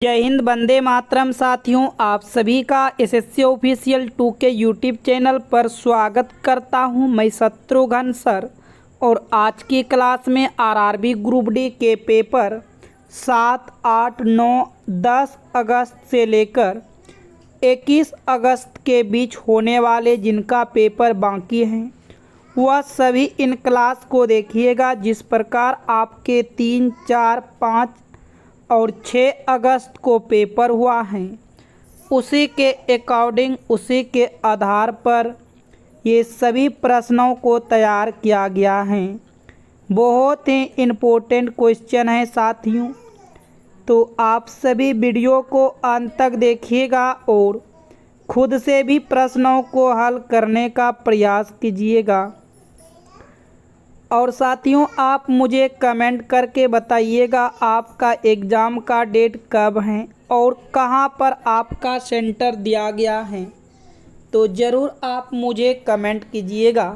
जय हिंद, वंदे मातरम। साथियों, आप सभी का एसएससी ऑफिशियल 2 के यूट्यूब चैनल पर स्वागत करता हूं। मैं शत्रुघ्न सर और आज की क्लास में आरआरबी ग्रुप डी के पेपर 7, 8, 9, 10 अगस्त से लेकर 21 अगस्त के बीच होने वाले जिनका पेपर बाकी हैं वह सभी इन क्लास को देखिएगा। जिस प्रकार आपके 3, 4, 5 और 6 अगस्त को पेपर हुआ है उसी के अकॉर्डिंग, उसी के आधार पर ये सभी प्रश्नों को तैयार किया गया है। बहुत ही इम्पोर्टेंट क्वेश्चन है साथियों, तो आप सभी वीडियो को अंत तक देखिएगा और खुद से भी प्रश्नों को हल करने का प्रयास कीजिएगा। और साथियों, आप मुझे कमेंट करके बताइएगा आपका एग्ज़ाम का डेट कब है और कहां पर आपका सेंटर दिया गया है, तो ज़रूर आप मुझे कमेंट कीजिएगा।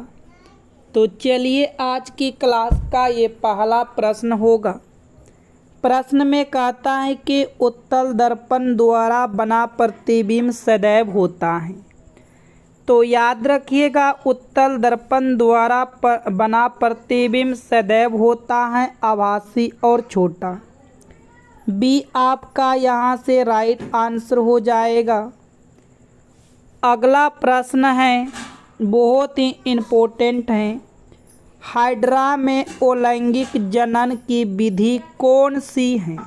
तो चलिए, आज की क्लास का ये पहला प्रश्न होगा। प्रश्न में कहता है कि उत्तल दर्पण द्वारा बना प्रतिबिंब सदैव होता है। तो याद रखिएगा, उत्तल दर्पण द्वारा बना प्रतिबिंब सदैव होता है आभासी और छोटा। बी आपका यहाँ से राइट आंसर हो जाएगा। अगला प्रश्न है, बहुत ही इम्पोर्टेंट है। हाइड्रा में अलैंगिक जनन की विधि कौन सी है?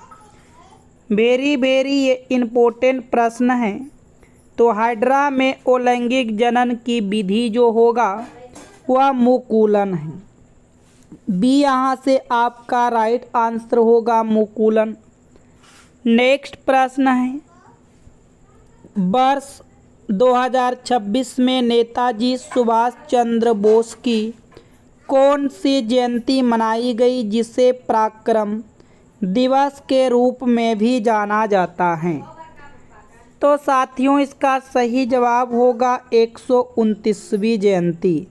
वेरी ये इम्पोर्टेंट प्रश्न है। तो हाइड्रा में अलैंगिक जनन की विधि जो होगा वह मुकुलन है। बी यहाँ से आपका राइट आंसर होगा, मुकुलन। नेक्स्ट प्रश्न है, वर्ष 2026 में नेताजी सुभाष चंद्र बोस की कौन सी जयंती मनाई गई जिसे पराक्रम दिवस के रूप में भी जाना जाता है? तो साथियों, इसका सही जवाब होगा 129वीं जयंती।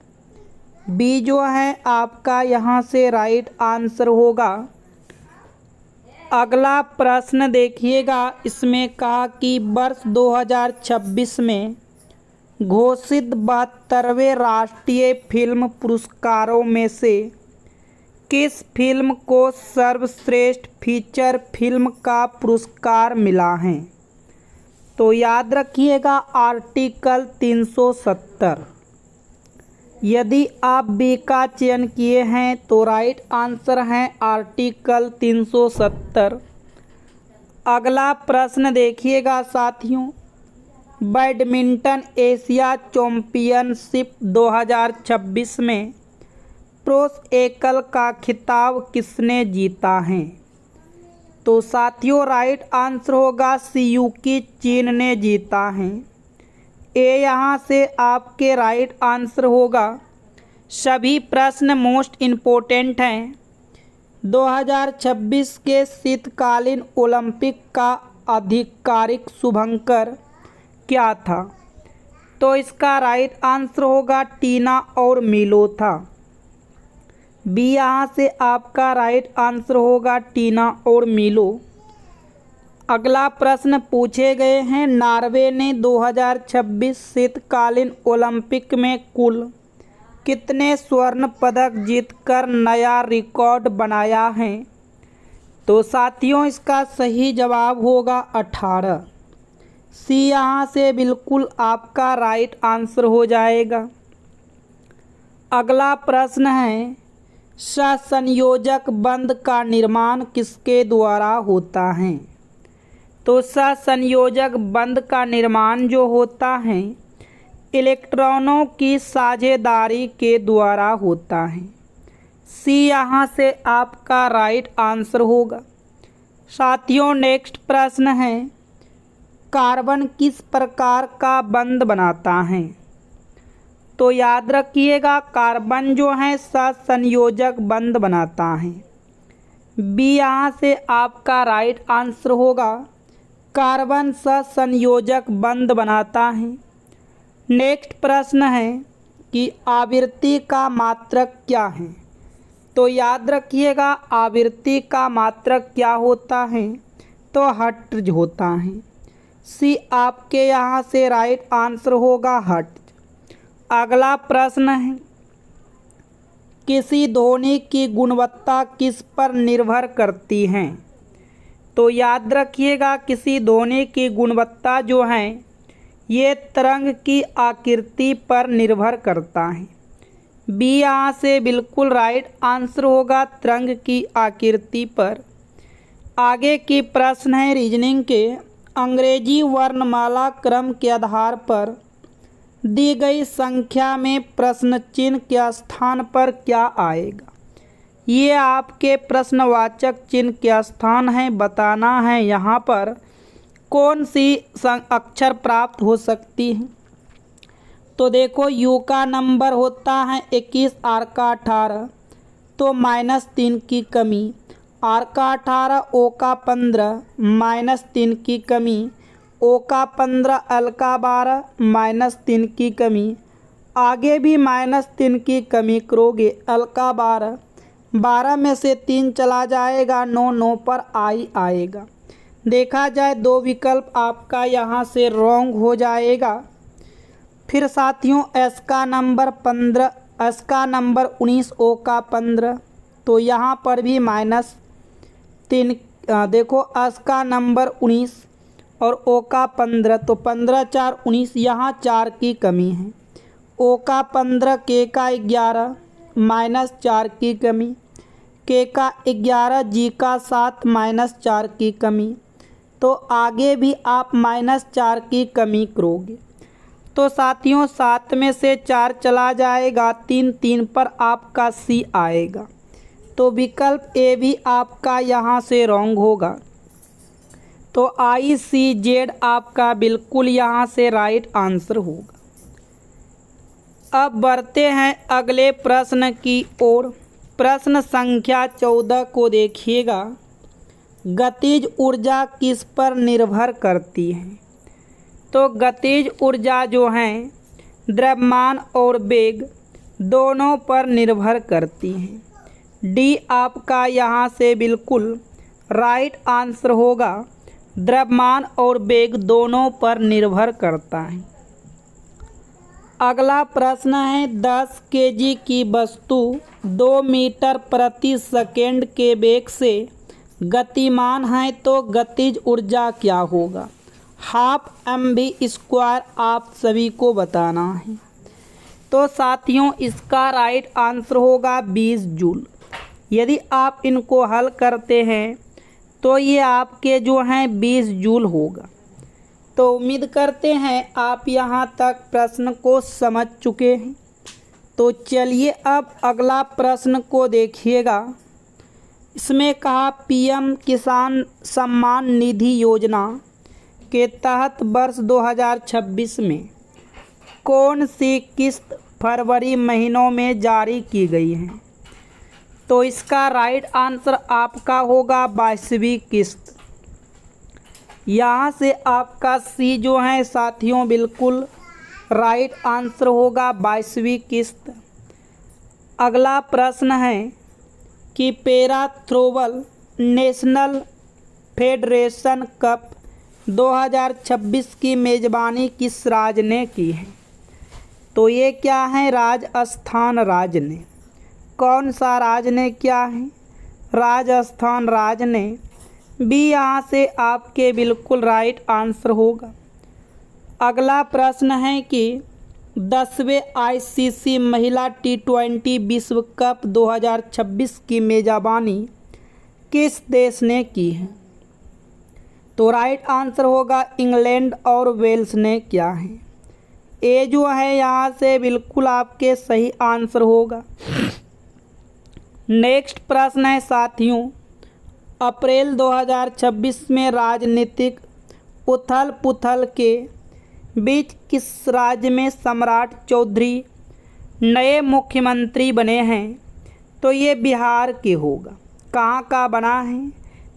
बी जो है आपका यहाँ से राइट आंसर होगा। अगला प्रश्न देखिएगा, इसमें कहा कि वर्ष 2026 में घोषित 72वें राष्ट्रीय फिल्म पुरस्कारों में से किस फिल्म को सर्वश्रेष्ठ फीचर फिल्म का पुरस्कार मिला है? तो याद रखिएगा, आर्टिकल 370। यदि आप बी का चयन किए हैं तो राइट आंसर है आर्टिकल 370। अगला प्रश्न देखिएगा साथियों, बैडमिंटन एशिया चैंपियनशिप 2026 में पुरुष एकल का खिताब किसने जीता है? तो साथियों, राइट आंसर होगा सियुकी चीन ने जीता है। ए यहाँ से आपके राइट आंसर होगा। सभी प्रश्न मोस्ट इम्पोर्टेंट हैं। 2026 के शीतकालीन ओलंपिक का आधिकारिक शुभंकर क्या था? तो इसका राइट आंसर होगा टीना और मिलो था। बी यहाँ से आपका राइट आंसर होगा टीना और मिलो। अगला प्रश्न पूछे गए हैं, नॉर्वे ने 2026 शीतकालीन ओलंपिक में कुल कितने स्वर्ण पदक जीतकर नया रिकॉर्ड बनाया है? तो साथियों, इसका सही जवाब होगा 18। सी यहाँ से बिल्कुल आपका राइट आंसर हो जाएगा। अगला प्रश्न है, सहसंयोजक बंध का निर्माण किसके द्वारा होता है? तो सहसंयोजक बंध का निर्माण जो होता है इलेक्ट्रॉनों की साझेदारी के द्वारा होता है। सी यहाँ से आपका राइट आंसर होगा। साथियों, नेक्स्ट प्रश्न है, कार्बन किस प्रकार का बंध बनाता है? तो याद रखिएगा, कार्बन जो है सहसंयोजक बंध बनाता है। बी यहाँ से आपका राइट आंसर होगा, कार्बन सहसंयोजक बंध बनाता है। नेक्स्ट प्रश्न है कि आवृत्ति का मात्रक क्या है? तो याद रखिएगा, आवृत्ति का मात्रक क्या होता है? तो हर्ट्ज होता है। सी आपके यहाँ से राइट आंसर होगा हर्ट्ज। अगला प्रश्न है, किसी ध्वनि की गुणवत्ता किस पर निर्भर करती है? तो याद रखिएगा, किसी ध्वनि की गुणवत्ता जो है ये तरंग की आकृति पर निर्भर करता है। बी यहाँ से बिल्कुल राइट आंसर होगा, तरंग की आकृति पर। आगे की प्रश्न है रीजनिंग के, अंग्रेजी वर्णमाला क्रम के आधार पर दी गई संख्या में प्रश्न चिन्ह के स्थान पर क्या आएगा? ये आपके प्रश्नवाचक चिन्ह के स्थान है, बताना है यहाँ पर कौन सी अक्षर प्राप्त हो सकती है। तो देखो, यू का नंबर होता है 21, आर का 18, तो -3 की कमी। आर का 18, ओ का 15, -3 की कमी। ओ का 15, एल का 12, -3 की कमी। आगे भी -3 की कमी करोगे। एल का 12, 12 में से 3 चला जाएगा, 9, 9 पर आई आएगा। देखा जाए 2 विकल्प आपका यहाँ से रॉन्ग हो जाएगा। फिर साथियों, एस का नंबर 15, एस का नंबर 19, ओ का 15, तो यहाँ पर भी -3। देखो, एस का नंबर 19 और ओ का 15, तो 15 4 19, यहाँ 4 की कमी है। ओ का 15, के का 11, -4 की कमी। के का 11, जी का 7, -4 की कमी। तो आगे भी आप -4 की कमी करोगे। तो साथियों, 7 में से 4 चला जाएगा, 3, 3 पर आपका सी आएगा। तो विकल्प ए भी आपका यहाँ से रॉन्ग होगा। तो ICZ आपका बिल्कुल यहाँ से राइट आंसर होगा। अब बढ़ते हैं अगले प्रश्न की ओर। प्रश्न संख्या 14 को देखिएगा, गतिज ऊर्जा किस पर निर्भर करती है? तो गतिज ऊर्जा जो है द्रव्यमान और वेग दोनों पर निर्भर करती है। डी आपका यहाँ से बिल्कुल राइट आंसर होगा, द्रव्यमान और वेग दोनों पर निर्भर करता है। अगला प्रश्न है, 10 kg की वस्तु 2 मीटर प्रति सेकेंड के वेग से गतिमान है, तो गतिज ऊर्जा क्या होगा? ½ mv², आप सभी को बताना है। तो साथियों, इसका राइट आंसर होगा 20 जूल। यदि आप इनको हल करते हैं तो ये आपके जो हैं 20 जूल होगा। तो उम्मीद करते हैं आप यहाँ तक प्रश्न को समझ चुके हैं। तो चलिए अब अगला प्रश्न को देखिएगा। इसमें कहा, PM किसान सम्मान निधि योजना के तहत वर्ष 2026 में कौन सी किस्त फरवरी महीनों में जारी की गई है? तो इसका राइट आंसर आपका होगा 22वीं किस्त। यहाँ से आपका सी जो है साथियों बिल्कुल राइट आंसर होगा 22वीं किस्त। अगला प्रश्न है कि para throwball national federation cup 2026 की मेज़बानी किस राज्य ने की है? तो ये क्या है? राजस्थान राज्य ने। कौन सा राज्य ने किया है? राजस्थान राज्य ने। बी यहाँ से आपके बिल्कुल राइट आंसर होगा। अगला प्रश्न है कि 10वें ICC महिला T20 विश्व कप 2026 की मेज़बानी किस देश ने की है? तो राइट आंसर होगा इंग्लैंड और वेल्स ने किया है। ए जो है यहाँ से बिल्कुल आपके सही आंसर होगा। नेक्स्ट प्रश्न है साथियों, अप्रैल 2026 में राजनीतिक उथल पुथल के बीच किस राज्य में सम्राट चौधरी नए मुख्यमंत्री बने हैं? तो ये बिहार के होगा। कहाँ का बना है?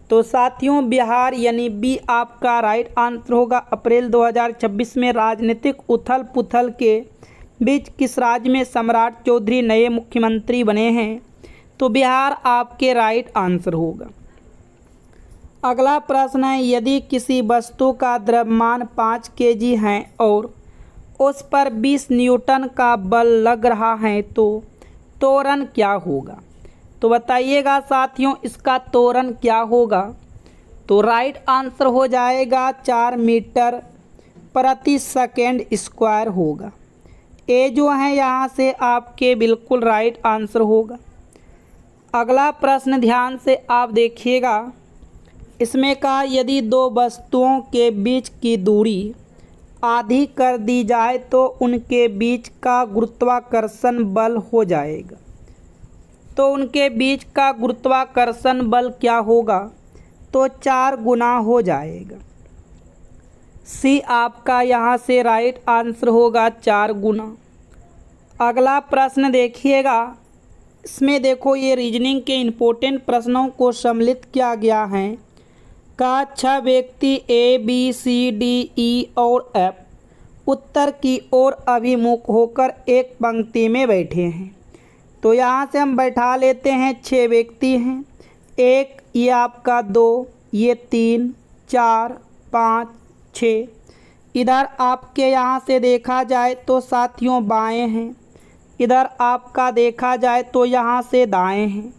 तो साथियों बिहार, यानी बी आपका राइट आंसर होगा। अप्रैल 2026 में राजनीतिक उथल पुथल के बीच किस राज्य में सम्राट चौधरी नए मुख्यमंत्री बने हैं? तो बिहार आपके राइट आंसर होगा। अगला प्रश्न है, यदि किसी वस्तु का द्रव्यमान 5 केजी है और उस पर 20 न्यूटन का बल लग रहा है तो त्वरण क्या होगा। तो बताइएगा साथियों इसका त्वरण क्या होगा। तो राइट आंसर हो जाएगा 4 मीटर प्रति सेकेंड स्क्वायर होगा। ए जो है यहाँ से आपके बिल्कुल राइट आंसर होगा। अगला प्रश्न ध्यान से आप देखिएगा। इसमें कहा यदि दो वस्तुओं के बीच की दूरी आधी कर दी जाए तो उनके बीच का गुरुत्वाकर्षण बल हो जाएगा। तो उनके बीच का गुरुत्वाकर्षण बल क्या होगा। तो 4 गुना हो जाएगा। सी आपका यहाँ से राइट आंसर होगा 4 गुना। अगला प्रश्न देखिएगा। इसमें देखो ये रीजनिंग के इम्पोर्टेंट प्रश्नों को सम्मिलित किया गया है। का 6 व्यक्ति A B C D E और एफ उत्तर की ओर अभिमुख होकर एक पंक्ति में बैठे हैं। तो यहाँ से हम बैठा लेते हैं 6 व्यक्ति हैं। 1 ये आपका 2 ये 3 4 5 6। इधर आपके यहाँ से देखा जाए तो साथियों बाएं हैं। इधर आपका देखा जाए तो यहाँ से दाएं हैं।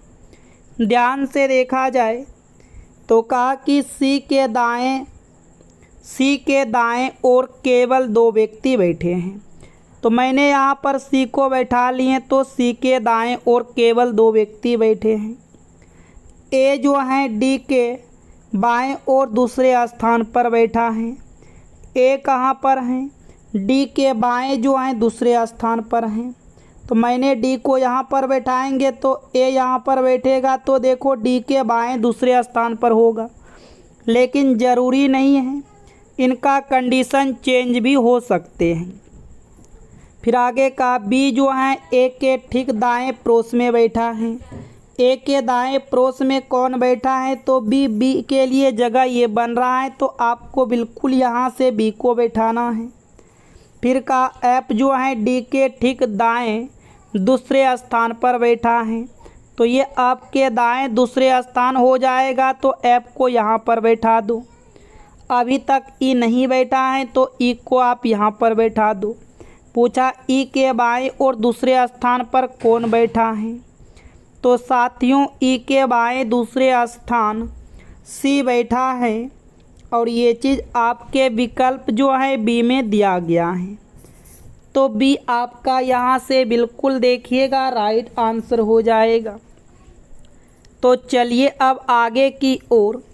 ध्यान से देखा जाए तो कहा कि सी के दाएं और केवल 2 व्यक्ति बैठे हैं। तो मैंने यहाँ पर सी को बैठा लिए तो सी के दाएं और केवल 2 व्यक्ति बैठे हैं। ए जो है डी के बाएं और दूसरे स्थान पर बैठा है। ए कहाँ पर हैं, डी के बाएं जो हैं दूसरे स्थान पर हैं। तो मैंने डी को यहाँ पर बैठाएंगे तो ए यहाँ पर बैठेगा। तो देखो डी के बाएं दूसरे स्थान पर होगा, लेकिन ज़रूरी नहीं है, इनका कंडीशन चेंज भी हो सकते हैं। फिर आगे का बी जो है ए के ठीक दाएं पड़ोस में बैठा है। ए के दाएं पड़ोस में कौन बैठा है। तो बी के लिए जगह ये बन रहा है तो आपको बिल्कुल यहाँ से बी को बैठाना है। फिर का एफ जो है डी के ठीक दाएं दूसरे स्थान पर बैठा है। तो ये आपके दाएं दूसरे स्थान हो जाएगा। तो एफ को यहाँ पर बैठा दो। अभी तक ई नहीं बैठा है तो ई को आप यहाँ पर बैठा दो। पूछा ई के बाएं और दूसरे स्थान पर कौन बैठा है। तो साथियों ई के बाएं दूसरे स्थान सी बैठा है और ये चीज़ आपके विकल्प जो है बी में दिया गया है। तो बी आपका यहाँ से बिल्कुल देखिएगा राइट आंसर हो जाएगा। तो चलिए अब आगे की ओर।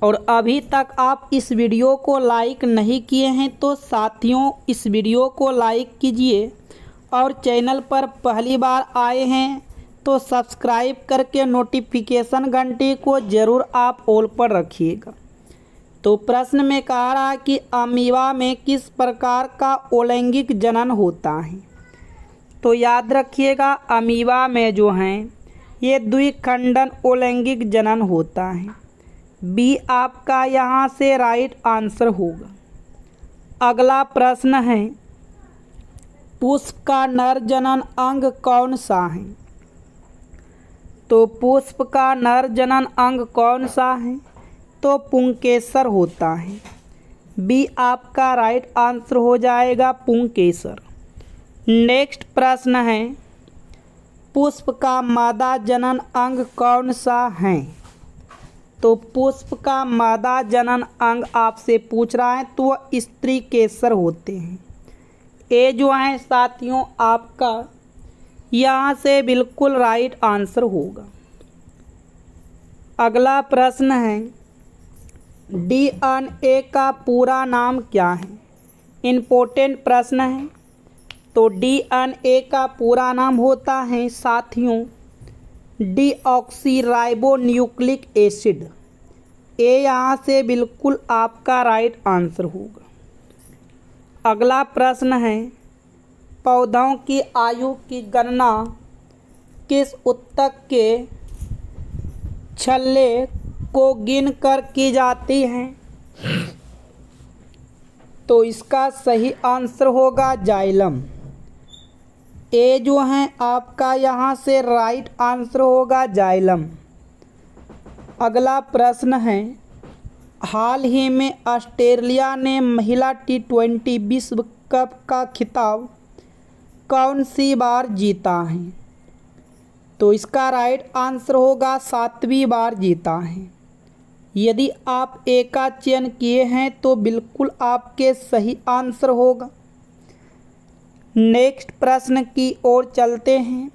और अभी तक आप इस वीडियो को लाइक नहीं किए हैं तो साथियों इस वीडियो को लाइक कीजिए और चैनल पर पहली बार आए हैं तो सब्सक्राइब करके नोटिफिकेशन घंटी को ज़रूर आप ऑल पर रखिएगा। तो प्रश्न में कह रहा है कि अमीबा में किस प्रकार का अलैंगिक जनन होता है। तो याद रखिएगा अमीबा में जो हैं ये द्विखंडन अलैंगिक जनन होता है। बी आपका यहाँ से राइट आंसर होगा। अगला प्रश्न है पुष्प का नर जनन अंग कौन सा है। तो पुष्प का नर जनन अंग कौन सा है। तो पुंकेसर होता है। बी आपका राइट आंसर हो जाएगा पुंकेसर। नेक्स्ट प्रश्न है पुष्प का मादा जनन अंग कौन सा है। तो पुष्प का मादा जनन अंग आपसे पूछ रहा है तो वह स्त्री केसर होते हैं। ए जो है साथियों आपका यहाँ से बिल्कुल राइट आंसर होगा। अगला प्रश्न है डीएनए का पूरा नाम क्या है। इम्पोर्टेंट प्रश्न है। तो डीएनए का पूरा नाम होता है साथियों डीऑक्सीराइबोन्यूक्लिक एसिड। ए यहाँ से बिल्कुल आपका राइट आंसर होगा। अगला प्रश्न है पौधों की आयु की गणना किस ऊतक के छल्ले को गिनकर की जाती है। तो इसका सही आंसर होगा जाइलम। ए जो है आपका यहाँ से राइट आंसर होगा जाइलम। अगला प्रश्न है हाल ही में ऑस्ट्रेलिया ने महिला T20 विश्व कप का खिताब कौन सी बार जीता है? तो इसका राइट आंसर होगा 7वीं बार जीता है। यदि आप ए का चयन किए हैं तो बिल्कुल आपके सही आंसर होगा। नेक्स्ट प्रश्न की ओर चलते हैं।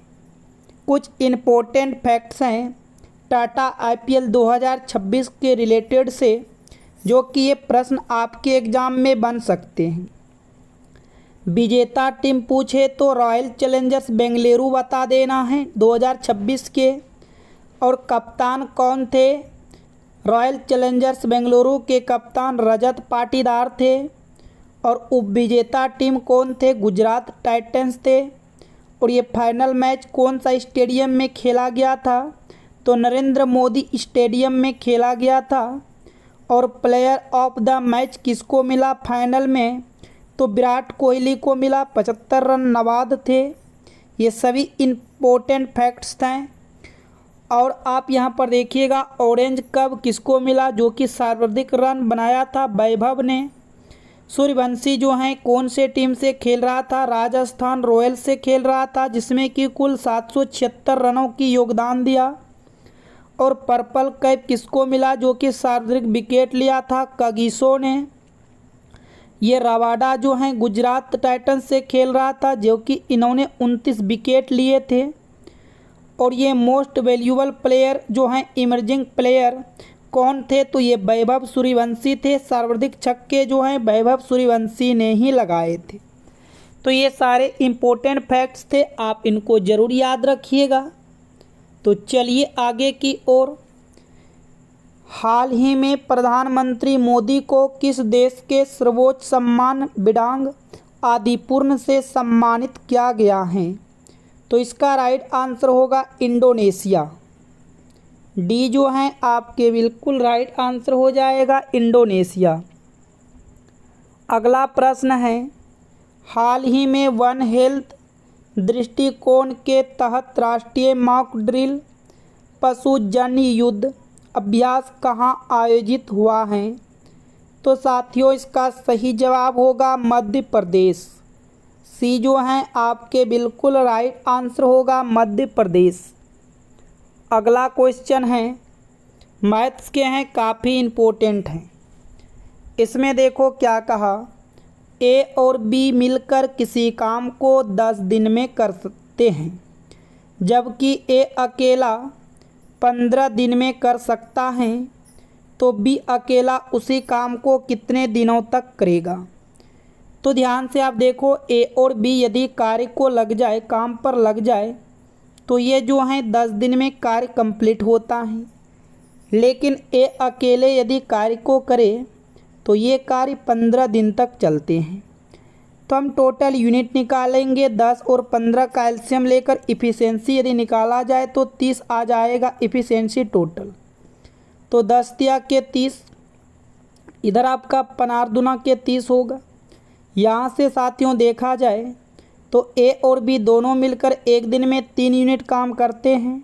कुछ इम्पोर्टेंट फैक्ट्स हैं टाटा IPL 2026 के रिलेटेड से, जो कि ये प्रश्न आपके एग्ज़ाम में बन सकते हैं। विजेता टीम पूछे तो रॉयल चैलेंजर्स बेंगलुरु बता देना है 2026 के। और कप्तान कौन थे? रॉयल चैलेंजर्स बेंगलुरु के कप्तान रजत पाटीदार थे। और उपविजेता टीम कौन थे? गुजरात टाइटंस थे। और ये फाइनल मैच कौन सा स्टेडियम में खेला गया था? तो नरेंद्र मोदी स्टेडियम में खेला गया था। और प्लेयर ऑफ द मैच किसको मिला फाइनल में? तो विराट कोहली को मिला, 75 रन नवाद थे। ये सभी इम्पोर्टेंट फैक्ट्स हैं। और आप यहाँ पर देखिएगा ऑरेंज कप किसको मिला, जो कि सर्वाधिक रन बनाया था वैभव ने। सूर्यवंशी जो हैं कौन से टीम से खेल रहा था? राजस्थान रॉयल्स से खेल रहा था, जिसमें कि कुल 776 रनों की योगदान दिया। और पर्पल कैप किसको मिला, जो कि सर्वाधिक विकेट लिया था? कगिसो ने। ये रबाडा जो हैं गुजरात टाइटंस से खेल रहा था, जो कि इन्होंने 29 विकेट लिए थे। और ये मोस्ट वैल्यूएबल प्लेयर जो हैं इमर्जिंग प्लेयर कौन थे? तो ये वैभव सूर्यवंशी थे। सर्वाधिक छक्के जो हैं वैभव सूर्यवंशी ने ही लगाए थे। तो ये सारे इम्पोर्टेंट फैक्ट्स थे, आप इनको ज़रूर याद रखिएगा। तो चलिए आगे की ओर। हाल ही में प्रधानमंत्री मोदी को किस देश के सर्वोच्च सम्मान बिडांग आदिपूर्ण से सम्मानित किया गया है? तो इसका राइट आंसर होगा इंडोनेशिया। डी जो है आपके बिल्कुल राइट आंसर हो जाएगा, इंडोनेशिया। अगला प्रश्न है, हाल ही में वन हेल्थ दृष्टिकोण के तहत राष्ट्रीय मॉक ड्रिल पशुजन्य युद्ध अभ्यास कहाँ आयोजित हुआ है? तो साथियों इसका सही जवाब होगा मध्य प्रदेश। सी जो है आपके बिल्कुल राइट आंसर होगा मध्य प्रदेश। अगला क्वेश्चन है, मैथ्स के हैं, काफ़ी इम्पोर्टेंट हैं। इसमें देखो क्या कहा, ए और बी मिलकर किसी काम को 10 दिन में कर सकते हैं, जबकि ए अकेला 15 दिन में कर सकता है, तो बी अकेला उसी काम को कितने दिनों तक करेगा? तो ध्यान से आप देखो, ए और बी यदि कार्य को लग जाए, काम पर लग जाए, तो ये जो हैं 10 दिन में कार्य कंप्लीट होता है। लेकिन ए अकेले यदि कार्य को करे तो ये कार्य 15 दिन तक चलते हैं। तो हम टोटल यूनिट निकालेंगे 10 और 15 का एलसीएम लेकर इफ़िशेंसी यदि निकाला जाए तो 30 आ जाएगा इफ़िशेंसी टोटल। तो 10 तिया के 30, इधर आपका 15 दूना के 30 होगा। यहाँ से साथियों देखा जाए तो ए और बी दोनों मिलकर एक दिन में 3 यूनिट काम करते हैं,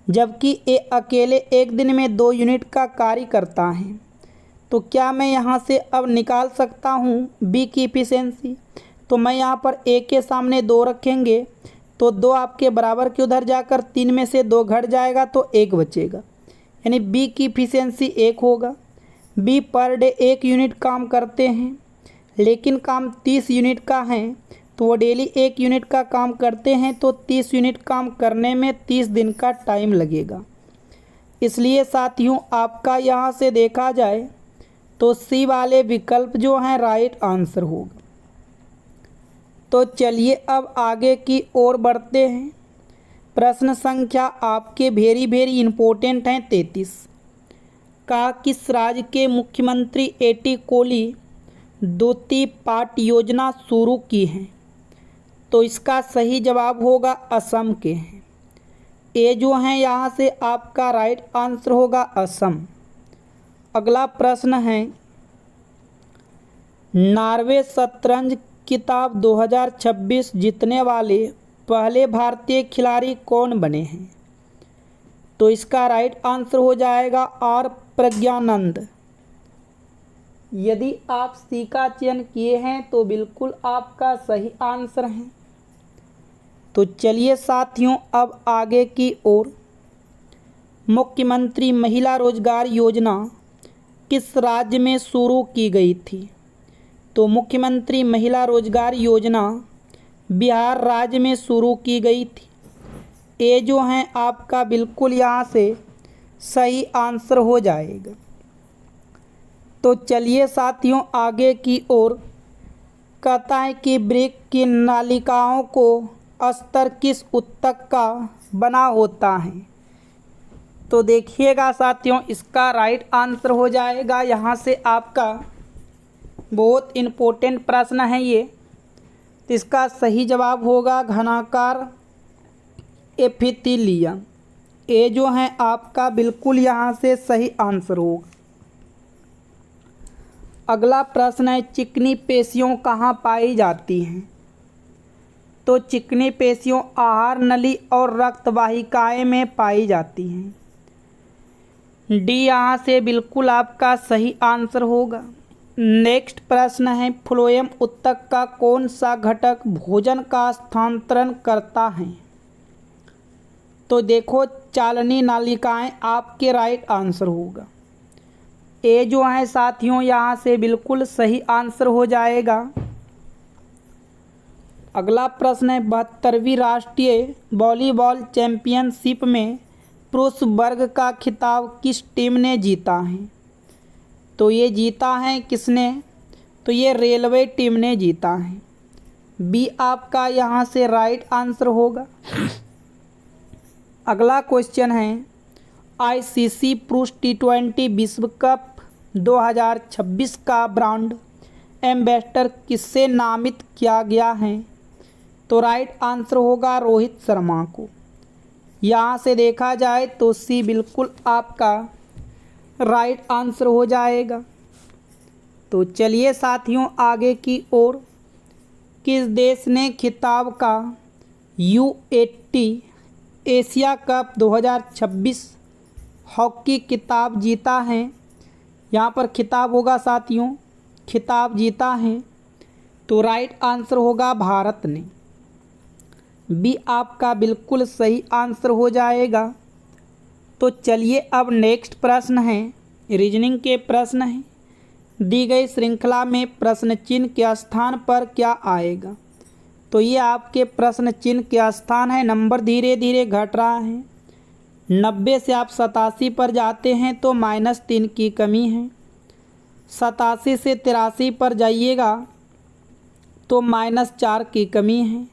जबकि ए अकेले एक दिन में 2 यूनिट का कार्य करता है। तो क्या मैं यहाँ से अब निकाल सकता हूँ बी की इफ़िशेंसी? तो मैं यहाँ पर ए के सामने 2 रखेंगे तो 2 आपके बराबर के उधर जाकर 3 में से 2 घट जाएगा तो 1 बचेगा, यानी बी की इफ़िशेंसी 1 होगा। बी पर डे 1 यूनिट काम करते हैं, लेकिन काम 30 यूनिट का है, तो वो डेली 1 यूनिट का काम करते हैं, तो 30 यूनिट काम करने में 30 दिन का टाइम लगेगा। इसलिए साथियों आपका यहाँ से देखा जाए तो सी वाले विकल्प जो हैं राइट आंसर होगा। तो चलिए अब आगे की ओर बढ़ते हैं। प्रश्न संख्या आपके वेरी इम्पोर्टेंट हैं 33 का, किस राज्य के मुख्यमंत्री एटी कोली द्वितीय पाट योजना शुरू की है? तो इसका सही जवाब होगा असम के हैं। ए जो हैं यहाँ से आपका राइट आंसर होगा असम। अगला प्रश्न है, नॉर्वे शतरंज खिताब 2026 जीतने वाले पहले भारतीय खिलाड़ी कौन बने हैं? तो इसका राइट आंसर हो जाएगा आर प्रज्ञानंद। यदि आप सी का चयन किए हैं तो बिल्कुल आपका सही आंसर है। तो चलिए साथियों अब आगे की ओर। मुख्यमंत्री महिला रोजगार योजना किस राज्य में शुरू की गई थी? तो मुख्यमंत्री महिला रोजगार योजना बिहार राज्य में शुरू की गई थी। ये जो है आपका बिल्कुल यहाँ से सही आंसर हो जाएगा। तो चलिए साथियों आगे की ओर। कहता है कि ब्रेक की नालिकाओं को अस्तर किस ऊतक का बना होता है? तो देखिएगा साथियों, इसका राइट आंसर हो जाएगा यहाँ से आपका, बहुत इम्पोर्टेंट प्रश्न है ये। तो इसका सही जवाब होगा घनाकार एपिथेलियम। ये जो है आपका बिल्कुल यहाँ से सही आंसर होगा। अगला प्रश्न है, चिकनी पेशियाँ कहाँ पाई जाती हैं? तो चिकनी पेशियाँ आहार नली और रक्त वाहिकाएँ में पाई जाती हैं। डी यहाँ से बिल्कुल आपका सही आंसर होगा। नेक्स्ट प्रश्न है, फ्लोएम ऊतक का कौन सा घटक भोजन का स्थानांतरण करता है? तो देखो चालनी नालिकाएं आपके राइट आंसर होगा। ए जो है साथियों यहाँ से बिल्कुल सही आंसर हो जाएगा। अगला प्रश्न है, 72वीं राष्ट्रीय वॉलीबॉल चैंपियनशिप में पुरुष वर्ग का खिताब किस टीम ने जीता है? तो ये जीता है किसने? तो ये रेलवे टीम ने जीता है। बी आपका यहाँ से राइट आंसर होगा। अगला क्वेश्चन है, आईसीसी पुरुष टी20 विश्व कप 2026 का ब्रांड एम्बेसडर किससे नामित किया गया है? तो राइट आंसर होगा रोहित शर्मा को। यहाँ से देखा जाए तो सी बिल्कुल आपका राइट आंसर हो जाएगा। तो चलिए साथियों आगे की ओर। किस देश ने खिताब का U18 एशिया कप 2026 हॉकी खिताब जीता है? यहाँ पर खिताब होगा साथियों, खिताब जीता है। तो राइट आंसर होगा भारत ने। बी आपका बिल्कुल सही आंसर हो जाएगा। तो चलिए अब नेक्स्ट प्रश्न है, रीजनिंग के प्रश्न हैं। दी गई श्रृंखला में प्रश्न चिन्ह के स्थान पर क्या आएगा? तो ये आपके प्रश्न चिन्ह के स्थान है। नंबर धीरे धीरे घट रहा है। 90 से आप 87 पर जाते हैं तो -3 की कमी है। 87 से 83 पर जाइएगा तो -4 की कमी है।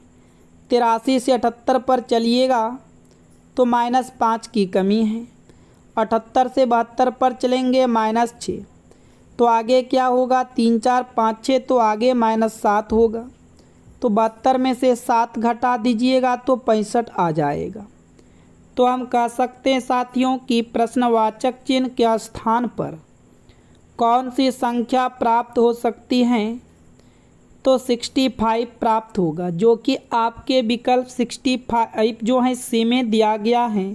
83 से 78 पर चलिएगा तो -5 की कमी है। 78 से 72 पर चलेंगे -6। तो आगे क्या होगा? 3 4 5 6, तो आगे -7 होगा। तो 72 में से 7 घटा दीजिएगा तो 65 आ जाएगा। तो हम कह सकते हैं साथियों कि प्रश्नवाचक चिन्ह के स्थान पर कौन सी संख्या प्राप्त हो सकती हैं? तो 65 प्राप्त होगा, जो कि आपके विकल्प 65 जो है सी में दिया गया है।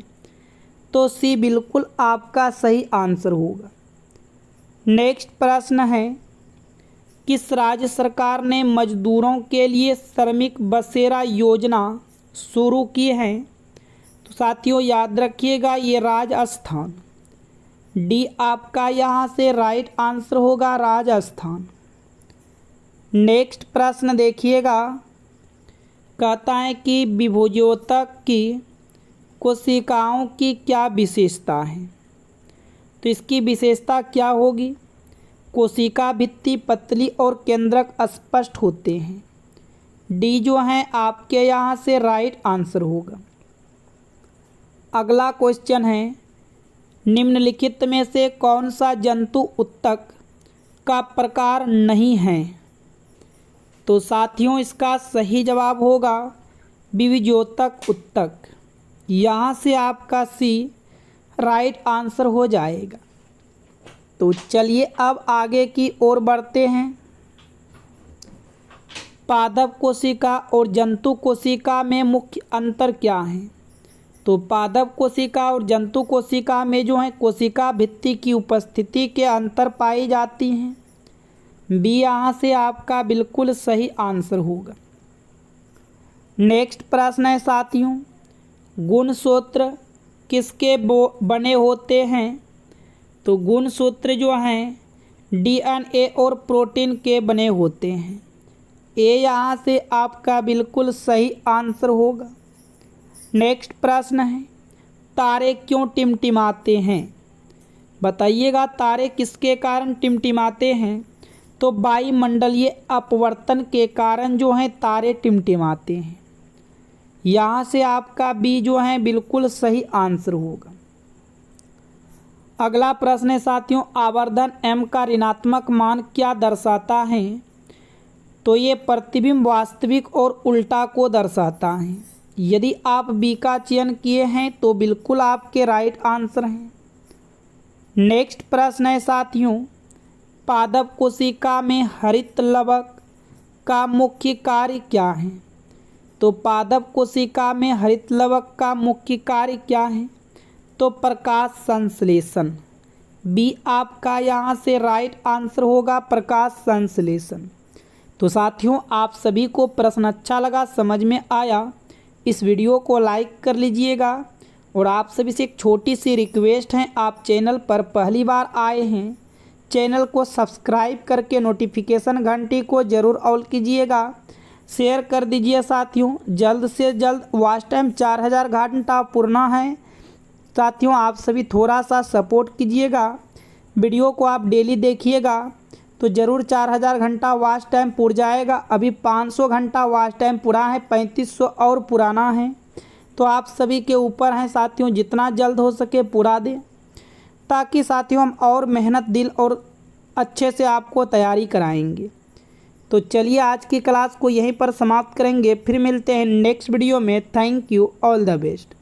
तो सी बिल्कुल आपका सही आंसर होगा। नेक्स्ट प्रश्न है, किस राज्य सरकार ने मजदूरों के लिए श्रमिक बसेरा योजना शुरू की है? तो साथियों याद रखिएगा ये राजस्थान। डी आपका यहाँ से राइट आंसर होगा, राजस्थान। नेक्स्ट प्रश्न देखिएगा, कहता है कि विभोजोतक की कोशिकाओं की क्या विशेषता है? तो इसकी विशेषता क्या होगी? कोशिका भित्ति पतली और केंद्रक स्पष्ट होते हैं। डी जो है आपके यहाँ से राइट आंसर होगा। अगला क्वेश्चन है, निम्नलिखित में से कौन सा जंतु ऊतक का प्रकार नहीं है? तो साथियों इसका सही जवाब होगा विविजोतक ऊतक। यहाँ से आपका सी राइट आंसर हो जाएगा। तो चलिए अब आगे की ओर बढ़ते हैं। पादप कोशिका और जंतु कोशिका में मुख्य अंतर क्या है? तो पादप कोशिका और जंतु कोशिका में जो है कोशिका भित्ति की उपस्थिति के अंतर पाई जाती हैं। बी यहाँ से आपका बिल्कुल सही आंसर होगा। नेक्स्ट प्रश्न है साथियों, गुणसूत्र किसके बने होते हैं? तो गुणसूत्र जो हैं डीएनए और प्रोटीन के बने होते हैं। ए यहाँ से आपका बिल्कुल सही आंसर होगा। नेक्स्ट प्रश्न है, तारे क्यों टिमटिमाते हैं? बताइएगा, तारे किसके कारण टिमटिमाते हैं? तो वायुमंडलीय अपवर्तन के कारण जो है तारे टिमटिमाते हैं। यहाँ से आपका बी जो है बिल्कुल सही आंसर होगा। अगला प्रश्न है साथियों, आवर्धन m का ऋणात्मक मान क्या दर्शाता है? तो ये प्रतिबिंब वास्तविक और उल्टा को दर्शाता है। यदि आप बी का चयन किए हैं तो बिल्कुल आपके राइट आंसर हैं। नेक्स्ट प्रश्न है साथियों, पादप कोशिका में हरित लवक का मुख्य कार्य क्या है? तो पादप कोशिका में हरित लवक का मुख्य कार्य क्या है? तो प्रकाश संश्लेषण। बी आपका यहाँ से राइट आंसर होगा, प्रकाश संश्लेषण। तो साथियों, आप सभी को प्रश्न अच्छा लगा, समझ में आया, इस वीडियो को लाइक कर लीजिएगा। और आप सभी से एक छोटी सी रिक्वेस्ट है, आप चैनल पर पहली बार आए हैं, चैनल को सब्सक्राइब करके नोटिफिकेशन घंटी को ज़रूर ऑल कीजिएगा, शेयर कर दीजिए साथियों। जल्द से जल्द वॉच टाइम 4000 घंटा पूर्ण है साथियों। आप सभी थोड़ा सा सपोर्ट कीजिएगा, वीडियो को आप डेली देखिएगा तो ज़रूर 4000 घंटा वॉच टाइम पूर जाएगा। अभी 500 घंटा वॉच टाइम पूरा है, 3500 और पुराना है। तो आप सभी के ऊपर हैं साथियों, जितना जल्द हो सके पूरा दें, ताकि साथियों हम और मेहनत दिल और अच्छे से आपको तैयारी कराएंगे। तो चलिए आज की क्लास को यहीं पर समाप्त करेंगे, फिर मिलते हैं नेक्स्ट वीडियो में। Thank you, all the best.